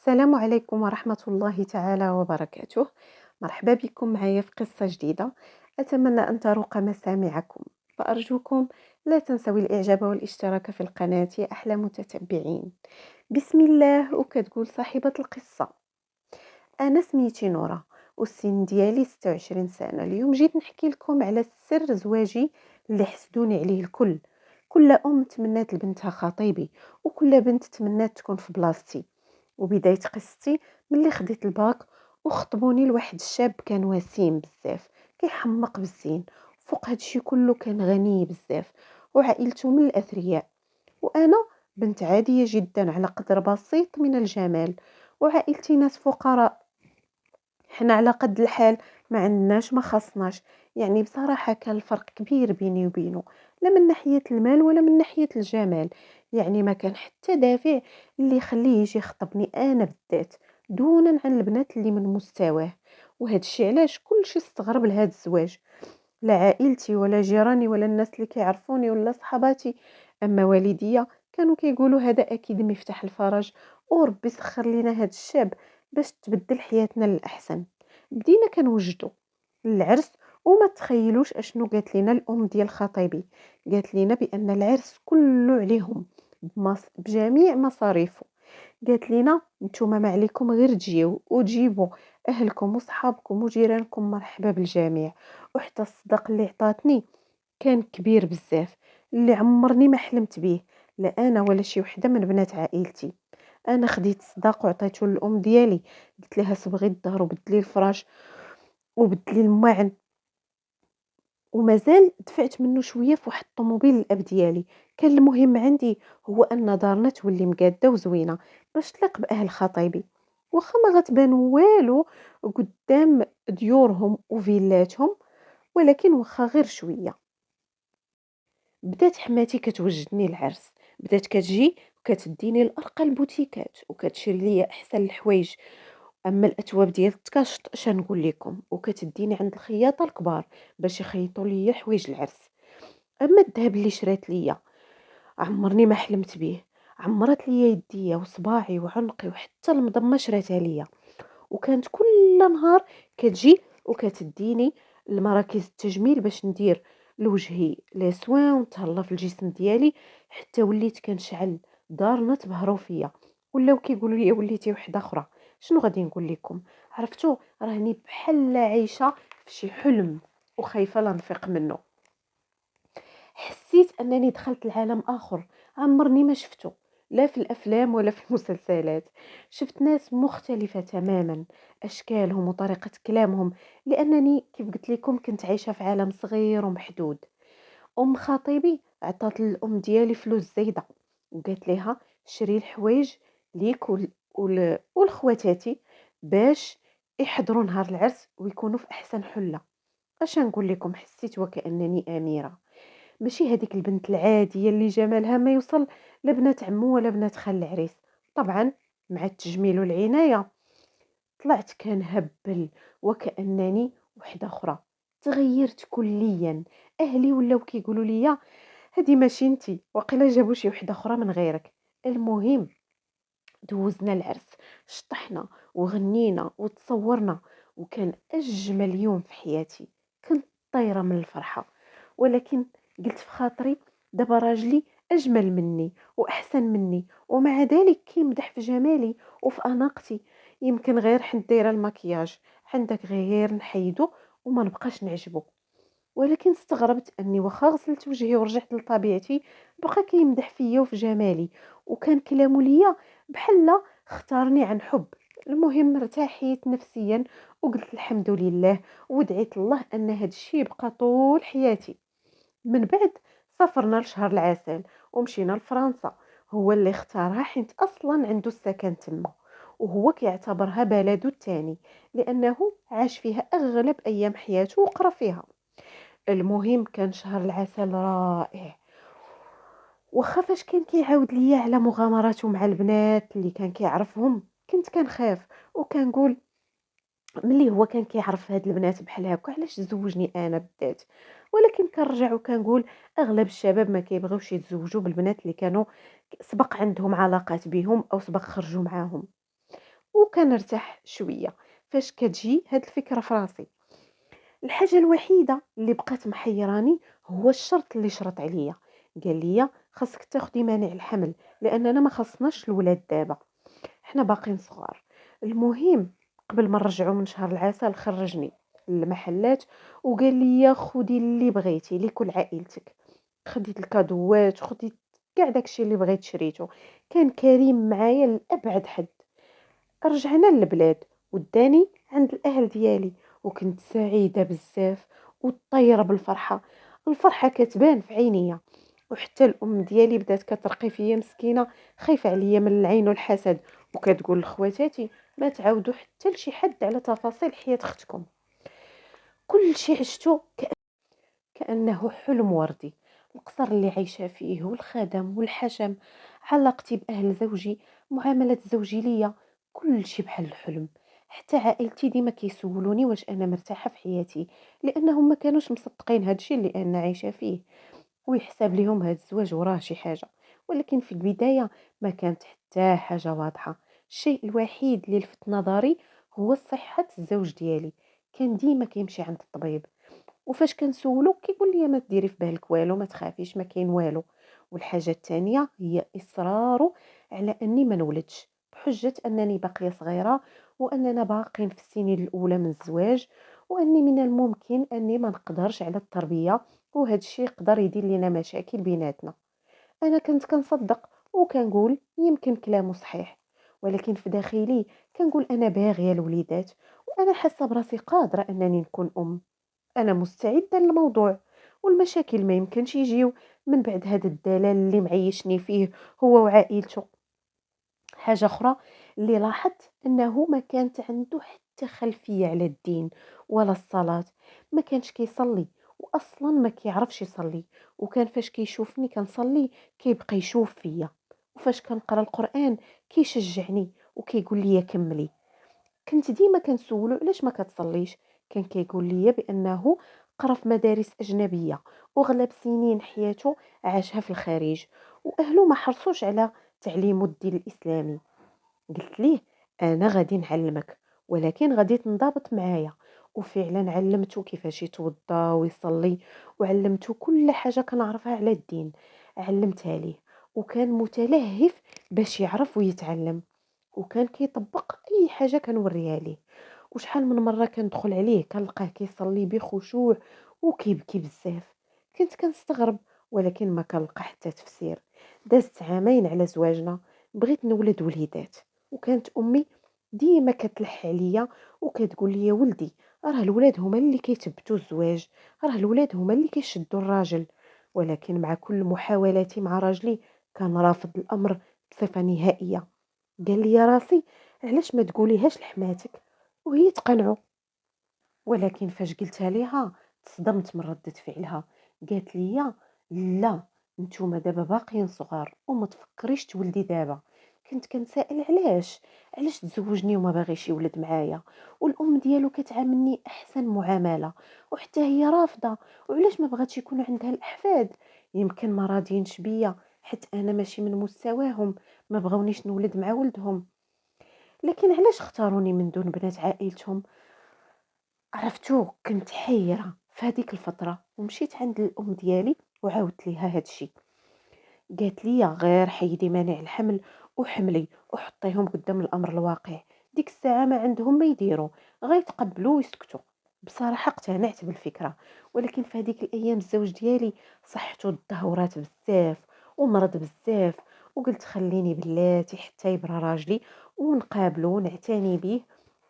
السلام عليكم ورحمة الله تعالى وبركاته. مرحبا بكم معايا في قصة جديدة. أتمنى أن تروق مسامعكم، فأرجوكم لا تنسوا الإعجاب والاشتراك في القناة يا أحلى متتبعين. بسم الله. وكتقول صاحبة القصة: أنا سميتي نورا، والسن ديالي 26 سنة. اليوم جيت نحكي لكم على سر زواجي اللي حسدوني عليه الكل. كل أم تمنات لبنتها خطيبي، وكل بنت تمنات تكون في بلاصتي. وبداية قصتي ملي خديت الباك وخطبوني لواحد الشاب كان وسيم بزاف، كيحمق بالزين. فوق هادشي كله كان غني بزاف، وعائلته من الأثرياء. وأنا بنت عادية جدا على قدر بسيط من الجمال، وعائلتي ناس فقراء. حنا على قد الحال، ما عندناش ما خصناش. يعني بصراحة كان الفرق كبير بيني وبينه، لا من ناحية المال ولا من ناحية الجمال. يعني ما كان حتى دافع اللي يخليه يجي يخطبني أنا بالذات، دونا عن البنات اللي من مستواه. وهذا الشيء علاش كلشي استغرب لهذا الزواج، لا عائلتي ولا جيراني ولا الناس اللي كيعرفوني ولا صحباتي. اما والديا كانوا كيقولوا هذا اكيد مفتاح الفرج، وربي سخر لينا هذا الشاب باش تبدل حياتنا للاحسن. بدينا كنوجدوا العرس، وما تخيلوش اشنو قالت لنا الام ديال خطيبي. قالت لنا بان العرس كله عليهم، بجميع مصاريفه. قالت لينا نتوما ما عليكم غير تجيو وتجيبوا اهلكم وصحابكم وجيرانكم، مرحبا بالجميع. وحتى الصداق اللي عطاتني كان كبير بزاف، اللي عمرني ما حلمت به، لا انا ولا شي وحده من بنات عائلتي. انا خديت الصداق وعطيته للام ديالي، قلت لها صبغي الظهر وبدلي الفراش وبدلي الماعن، ومازال دفعت منه شويه في واحد الطوموبيل الاب ديالي. كان المهم عندي هو ان دارنا تولي مقاده وزوينه باش تليق باهل خطيبي، واخا ما غتبان والو قدام ديورهم وفيلاتهم، ولكن واخا غير شويه. بدات حماتي كتوجدني العرس، بدات كتجي وكتديني الارقى البوتيكات وكتشري لي احسن الحوايج. اما الاثواب ديال التكاشط اش نقول لكم، وكتديني عند الخياطه الكبار باش يخيطوا لي حوايج العرس. اما الذهب اللي شرات ليا عمرني ما حلمت به، عمرت لي يديا وصباعي وعنقي، وحتى المضمه شراتها ليا. وكانت كل نهار كتجي وكتديني لمراكز التجميل باش ندير لوجهي لي سوان ونتهلا في الجسم ديالي، حتى وليت كنشعل. دارنا تبهروا فيا، ولاو كيقولوا لي وليتي وحده اخرى. شنو غادي نقول لكم؟ عرفتوا راني بحال عايشه في شي حلم وخايفه لا نفيق منه. حسيت أنني دخلت لعالم آخر عمرني ما شفته، لا في الأفلام ولا في المسلسلات. شفت ناس مختلفة تماما، أشكالهم وطريقة كلامهم، لأنني كيف قلت لكم كنت عايشة في عالم صغير ومحدود. أم خطيبي عطات الأم ديالي فلوس زايدة، وقالت لها شري الحوايج ليك والخواتاتي باش يحضروا نهار العرس ويكونوا في أحسن حلة. اش نقول لكم، حسيت وكأنني أميرة، ماشي هذيك البنت العادية اللي جمالها ما يوصل لبنات عمو ولا بنات خال العريس. طبعا مع التجميل والعناية طلعت كنهبل وكأنني وحدة أخرى. تغيرت كليا. أهلي ولاو كيقولوا لي هذه ماشي انتي، وقيلا جابوا شي وحدة أخرى من غيرك. المهم دوزنا العرس، شطحنا وغنينا وتصورنا، وكان أجمل يوم في حياتي. كنت طايرة من الفرحة، ولكن قلت في خاطري دابا راجلي أجمل مني وأحسن مني، ومع ذلك كيمدح في جمالي وفي أناقتي. يمكن غير حنت دايرة المكياج، عندك غير نحيدو وما نبقاش نعجبو. ولكن استغربت اني واخا غسلت وجهي ورجعت لطبيعتي بقى كيمدح فيا وفي جمالي، وكان كلامه ليا بحال اختارني عن حب. المهم ارتاحيت نفسيا وقلت الحمد لله، ودعيت الله ان هذا الشيء يبقى طول حياتي. من بعد سافرنا لشهر العسل ومشينا لفرنسا. هو اللي اختارها حيت اصلا عنده السكن تما، وهو كيعتبرها بلده الثاني لانه عاش فيها اغلب ايام حياته وقرا فيها. المهم كان شهر العسل رائع، واخا فاش كان كيعاود ليا على مغامراته مع البنات اللي كان كيعرفهم كنت كنخاف وكنقول ملي هو كان كيعرف هاد البنات بحال هكا علاش تزوجني انا بالذات. ولكن كنرجع وكنقول اغلب الشباب ما كيبغيوش يتزوجوا بالبنات اللي كانوا سبق عندهم علاقات بهم او سبق خرجوا معاهم. وكنرتاح شويه فاش كتجي هاد الفكره في راسي. الحاجة الوحيدة اللي بقات محيراني هو الشرط اللي شرط عليا. قال لي خاصك تاخدي مانع الحمل لاننا ما خصناش الولاد دابا، حنا باقيين صغار. المهم قبل ما نرجعوا من شهر العسل خرجني للمحلات وقال لي خدي اللي بغيتي لكل عائلتك. خديت الكادوات وخديت كاع داكشي اللي بغيت شريته. كان كريم معايا لأبعد حد. رجعنا للبلاد وداني عند الاهل ديالي وكنت سعيده بزاف وطايره بالفرحه. الفرحه كتبان في عينيا، وحتى الام ديالي بدات كترقي فيا مسكينه، خايفه عليا من العين والحسد، وكتقول لخواتاتي ما تعاودوا حتى لشي حد على تفاصيل حياه اختكم. كل شي عشتو كأنه حلم وردي. القصر اللي عايشة فيه والخدم والحشم، علاقتي بأهل زوجي، معاملة زوجي ليا، كل شي بحال الحلم. حتى عائلتي ديما كيسولوني واش انا مرتاحه في حياتي، لانهم ما كانوش مصدقين هادشي اللي انا عايشه فيه، ويحسب ليهم هاد الزواج وراه شي حاجه. ولكن في البدايه ما كانت حتى حاجه واضحه. الشيء الوحيد اللي لفت نظري هو صحه الزوج ديالي. كان ديما كيمشي عند الطبيب، وفاش كنسولو كيقول لي ما ديري في بالك والو، ما تخافيش، ما كاين والو. والحاجه الثانيه هي اصراره على اني ما نولدش بحجه انني باقيه صغيره، واننا باقين في السنين الاولى من الزواج، واني من الممكن اني ما نقدرش على التربيه، وهذا الشيء يقدر يدير لنا مشاكل بيناتنا. انا كنت كنصدق وكنقول يمكن كلامه صحيح، ولكن في داخلي كنقول انا باغيه الوليدات، وانا حاسه براسي قادره انني نكون ام. أنا مستعدة للموضوع، والمشاكل ما يمكنش يجيو من بعد هذا الدلال اللي معيشني فيه هو وعائلته. حاجة أخرى اللي لاحظت أنه ما كانت عنده حتى خلفية على الدين ولا الصلاة. ما كانش كيصلي، وأصلا ما كيعرفش يصلي. وكان فاش كيشوفني كنصلي كيبقى يشوف فيا، وفاش كنقرا القرآن كيشجعني وكيقول لي كملي. كنت ديما كنسولو علاش ما كتصليش، كان كيقول لي بانه قرا في مدارس اجنبيه وغلب سنين حياته عاشها في الخارج، واهله ما حرصوش على تعليمه الدين الاسلامي. قلت ليه انا غادي نعلمك، ولكن غادي تنضبط معايا. وفعلا علمته كيفاش يتوضا ويصلي، وعلمته كل حاجه كنعرفها على الدين علمتها ليه. وكان متلهف باش يعرف ويتعلم، وكان كيطبق اي حاجه كنوريها ليه. وشحال من مره كندخل عليه كنلقاه كيصلي بخشوع وكيبكي بزاف. كنت كنستغرب، ولكن ما كنلقى حتى تفسير. دازت عامين على زواجنا، بغيت نولد وليدات، وكانت امي ديما كتلح عليا وكتقول لي يا ولدي راه الولاد هما اللي كيثبتوا الزواج، راه الولاد هما اللي كيشدوا الراجل. ولكن مع كل محاولاتي مع راجلي كان رافض الامر بصفه نهائيه. قال لي يا راسي علاش ما تقوليهاش لحماتك وهي تقنعوا. ولكن فاش قلتها ليها تصدمت من ردة فعلها. قالت لي لا، نتوما دابا باقيين صغار وما تفكريش تولدي دابا. كنت كنسائل علاش تزوجني وما باغيش يولد معايا، والام ديالو كتعاملني احسن معامله وحتى هي رافضه، وعلاش ما بغاتش يكون عندها الاحفاد؟ يمكن ما راضيينش بيا حيت انا ماشي من مستواهم، ما بغاونيش نولد مع ولدهم. لكن علاش اختاروني من دون بنات عائلتهم؟ عرفتو كنت حيرة في هذيك الفترة، ومشيت عند الأم ديالي وعاودت ليها هاد الشي. قالت لي غير حيدي مانع الحمل وحملي وحطيهم قدام الأمر الواقع. ديك الساعة ما عندهم ما يديروا، غير يتقبلوا ويسكتوا. بصراحة اقتنعت بالفكرة، ولكن في هذيك الأيام الزوج ديالي صحته تدهورات بزاف ومرض بزاف، وقلت خليني بلاتي حتى يبرى راجلي ونقابله ونعتني به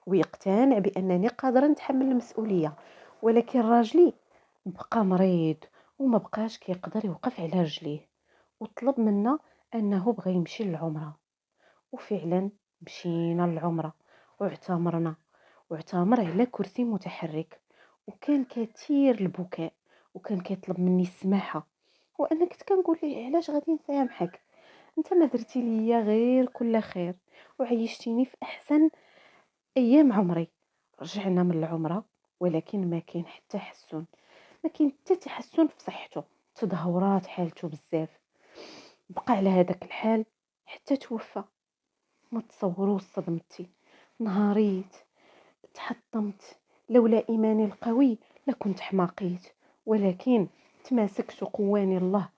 ويقتنع بأنني قادرة نتحمل المسؤولية. ولكن راجلي بقى مريض وما بقاش كيقدر يوقف على رجليه، وطلب منا أنه بغى يمشي للعمرة. وفعلا مشينا للعمرة واعتمرنا، واعتمر على كرسي متحرك، وكان كثير البكاء، وكان كيطلب مني السماحة. وانا كنت كنقول ليه علاش غادي نسامحك، انت ما درتي ليا غير كل خير وعيشتيني في احسن ايام عمري. رجعنا من العمرة، ولكن ما كاين حتى حسن، ما كاين حتى تحسن في صحته، تدهورات حالته بزاف. بقى على هذاك الحال حتى توفى. ما تصوروش صدمتي. نهاريت، تحطمت، لولا إيماني القوي لكنت حماقيت، ولكن تماسكت وقواني الله.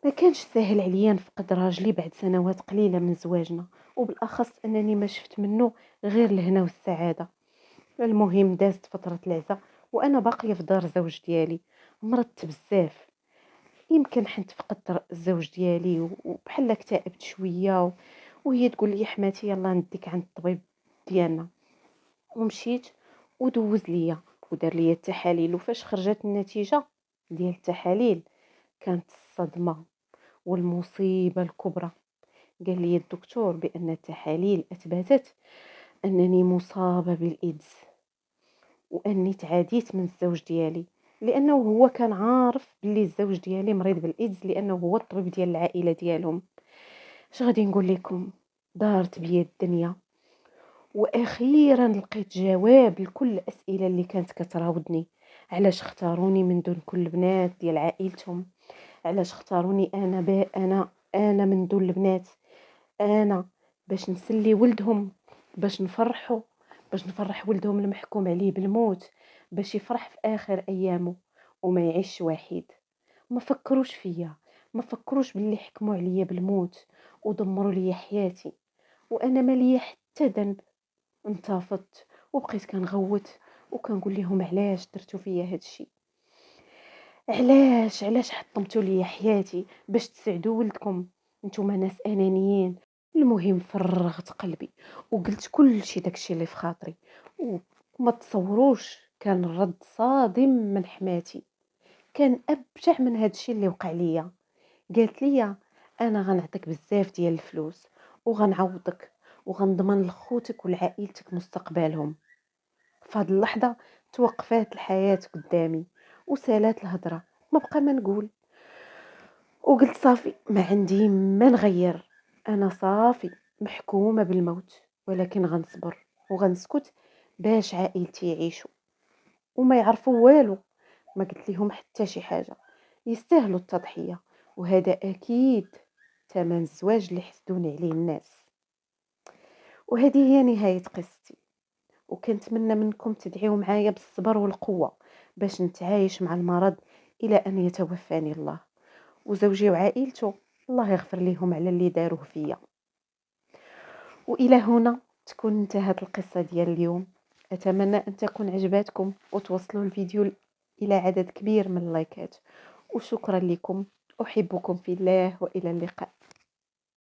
ما كانش ساهل عليا نفقد راجلي بعد سنوات قليلة من زواجنا، وبالأخص أنني ما شفت منه غير الهنا والسعادة. المهم دازت فترة العزة وأنا باقية في دار زوج ديالي. مرضت بزاف، يمكن حنت فقدت الزوج ديالي وبحال اكتئبت شوية وهي تقول لي حماتي يلا نديك عند الطبيب ديالنا. ومشيت ودوز ليا ودار ليا التحاليل، وفاش خرجت النتيجة ديال التحاليل كانت الصدمة والمصيبة الكبرى. قال لي الدكتور بأن التحاليل أثبتت أنني مصابة بالإيدز، وأني تعاديت من الزوج ديالي، لأنه هو كان عارف باللي الزوج ديالي مريض بالإيدز لأنه هو الطبيب ديال العائلة ديالهم. اش غادي نقول لكم، دارت بيا الدنيا. واخيرا لقيت جواب لكل الاسئله اللي كانت كتراودني. علاش اختاروني من دون كل البنات ديال عائلتهم؟ علاش اختاروني انا انا من دون البنات؟ انا باش نسلي ولدهم، باش نفرح ولدهم المحكوم عليه بالموت، باش يفرح في اخر ايامه وما يعيش وحيد. ما فكروش فيا، ما فكروش باللي حكموا عليا بالموت ودمروا لي حياتي، وانا ما ليا حتى ذنب. انتفضت وبقيت كنغوت وكنقول لهم علاش درتوا فيا هاد الشيء؟ علاش حطمتوا لي حياتي باش تسعدوا ولدكم؟ نتوما ناس انانيين. المهم فرغت قلبي وقلت كل شيء، داكشي اللي في خاطري، وما تصوروش كان الرد صادم من حماتي. كان ابجع من هاد الشيء اللي وقع ليا. قالت لي انا غنعطيك بزاف ديال الفلوس وغنعوضك وغنضمن لخوتك ولعائلتك مستقبلهم. فهاد اللحظة توقفات الحياة قدامي وسالات الهضرة، ما بقى ما نقول. وقلت صافي ما عندي ما نغير، انا صافي محكومة بالموت، ولكن غنصبر وغنسكت باش عائلتي يعيشوا وما يعرفوا والو. ما قلت لهم حتى شي حاجة، يستاهلوا التضحية، وهذا اكيد ثمن الزواج اللي حسدوني عليه الناس. وهذه هي نهاية قصتي، وكنتمنى منكم تدعيوا معايا بالصبر والقوة باش نتعايش مع المرض إلى أن يتوفاني الله. وزوجي وعائلته الله يغفر لهم على اللي داروه فيا. وإلى هنا تكون انتهت القصة ديال اليوم. أتمنى أن تكون عجباتكم وتوصلوا الفيديو إلى عدد كبير من اللايكات. وشكرا لكم، أحبكم في الله، وإلى اللقاء.